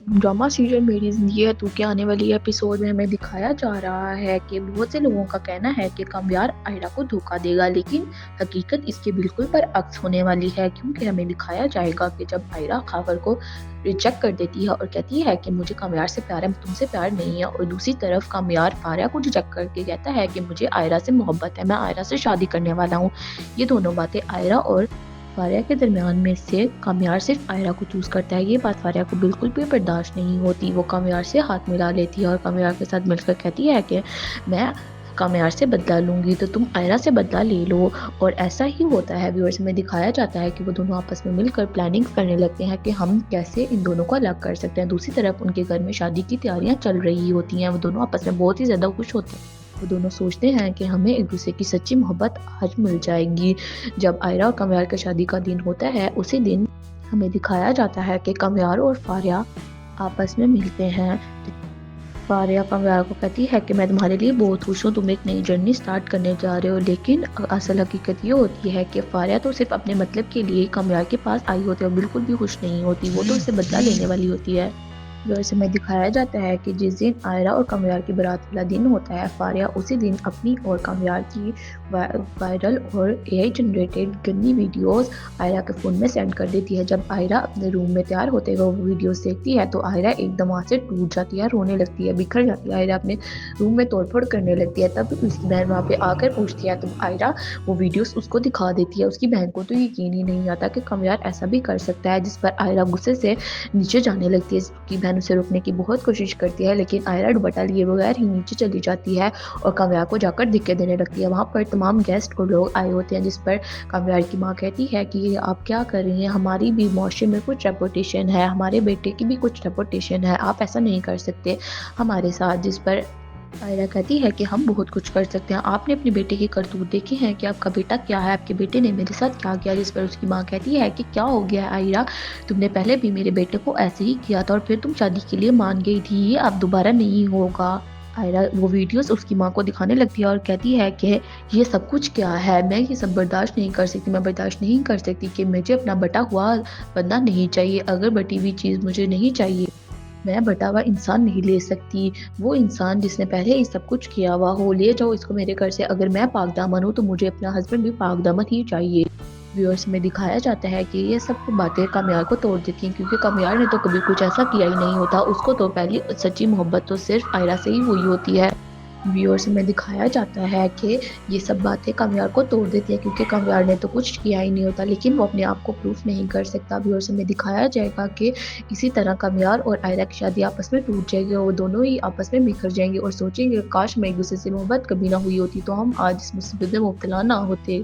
Drama serial मेरी ज़िंदगी है तू के आने वाली एपिसोड में हमें दिखाया जा रहा है कि बहुत से लोगों का कहना है कि कामयार आयरा को धोखा देगा, लेकिन हकीकत इसके बिल्कुल बरअक्स होने वाली है, क्योंकि हमें दिखाया जाएगा कि जब आयरा खावर को रिजेक्ट कर देती है और कहती है कि मुझे कामयार से प्यार है, तुमसे प्यार नहीं है, और दूसरी तरफ कामयार फारिया को रिजेक्ट करके कहता है कि मुझे आयरा से मोहब्बत है, मैं आयरा से शादी करने वाला हूँ। ये दोनों बातें आयरा और फारिया के दरमियान में से कामयार सिर्फ आयरा को चूज़ करता है। ये बात फारिया को बिल्कुल भी बर्दाश्त नहीं होती। वो कामयार से हाथ मिला लेती है और कामयार के साथ मिलकर कहती है कि मैं कामयार से बदला लूँगी तो तुम आयरा से बदला ले लो। और ऐसा ही होता है। व्यूअर्स में दिखाया जाता है कि वो दोनों आपस में मिलकर प्लानिंग करने लगते हैं कि हम कैसे इन दोनों को अलग कर सकते हैं। दूसरी तरफ उनके घर में शादी की तैयारियां चल रही होती हैं। वो दोनों आपस में बहुत ही ज़्यादा खुश होते हैं। वो दोनों सोचते हैं कि हमें एक दूसरे की सच्ची मोहब्बत आज मिल जाएगी। जब आयरा और कामयार की शादी का दिन होता है, उसी दिन हमें दिखाया जाता है कि कामयार और फारिया आपस में मिलते हैं। फारिया कामयार को कहती है कि मैं तुम्हारे लिए बहुत खुश हूँ, तुम एक नई जर्नी स्टार्ट करने जा रहे हो। लेकिन असल हकीकत ये होती है कि फारिया तो सिर्फ अपने मतलब के लिए कामयार के पास आई होती है और बिल्कुल भी खुश नहीं होती। वो तो उससे बदला लेने वाली होती है। वैसे में दिखाया जाता है कि जिस दिन आयरा और कामयार की बारात वाला दिन होता है, फारिया उसी दिन अपनी और कामयार की वायरल और एआई जनरेटेड गंदी वीडियोस आयरा के फ़ोन में सेंड कर देती है। जब आयरा अपने रूम में तैयार होते हुए वो वीडियोस देखती है तो आयरा एकदम वहाँ से टूट जाती है, रोने लगती है, बिखर जाती है। आयरा अपने रूम में तोड़फोड़ करने लगती है। तब उसकी बहन वहाँ पे आकर पूछती है तो आयरा वो वीडियोस उसको दिखा देती है। उसकी बहन को तो यकीन ही नहीं आता कि कामयार ऐसा भी कर सकता है, जिस पर आयरा गुस्से से नीचे जाने लगती है। उसकी बहन उसे रोकने की बहुत कोशिश करती है, लेकिन आयरा दुपट्टा लिए बगैर ही नीचे चली जाती है और कामयार को जाकर धक्के देने लगती है। वहाँ पर तमाम गेस्ट और लोग आए होते हैं, जिस पर कामयार की माँ कहती है कि ये आप क्या कर रही हैं, हमारी भी माशरे में कुछ रेपुटेशन है, हमारे बेटे की भी कुछ रेपुटेशन है, आप ऐसा नहीं कर सकते हमारे साथ। जिस पर आयरा कहती है कि हम बहुत कुछ कर सकते हैं, आपने अपने बेटे की करतूत देखी है कि आपका बेटा क्या है, आपके बेटे ने मेरे साथ क्या किया। जिस पर उसकी माँ कहती है कि क्या हो गया आयरा, तुमने पहले भी मेरे बेटे को ऐसे ही किया था और फिर तुम शादी के लिए मान गई थी, ये अब दोबारा नहीं होगा। आयरा वो वीडियोस उसकी माँ को दिखाने लगती है और कहती है कि ये सब कुछ क्या है, मैं ये सब बर्दाश्त नहीं कर सकती, मैं बर्दाश्त नहीं कर सकती कि मुझे अपना बटा हुआ बंदा नहीं चाहिए, अगर बटी हुई चीज़ मुझे नहीं चाहिए, मैं बटा हुआ इंसान नहीं ले सकती। वो इंसान जिसने पहले ही सब कुछ किया हुआ हो, ले जाओ इसको मेरे घर से। अगर मैं पाक दामन हूँ तो मुझे अपना हस्बैंड भी पाक दामन ही चाहिए। व्यूअर्स में दिखाया जाता है कि ये सब बातें कामयार को तोड़ देती हैं, क्योंकि कामयार ने तो कभी कुछ ऐसा किया ही नहीं होता। उसको तो पहली सच्ची मोहब्बत तो सिर्फ आयरा से ही हुई होती है। व्यूअर्स में दिखाया जाता है कि ये सब बातें कामयार को तोड़ देती है, क्योंकि कामयार ने तो कुछ किया ही नहीं होता, लेकिन वो अपने आप को प्रूफ नहीं कर सकता। व्यूअर्स में दिखाया जाएगा कि इसी तरह कामयार और आयरा की शादी आपस में टूट जाएगी और वो दोनों ही आपस में बिखर जाएंगे और सोचेंगे काश मैं एक दूसरे से मोहब्बत कभी ना हुई होती तो हम आज इस मुसीबत में मुब्तला ना होते।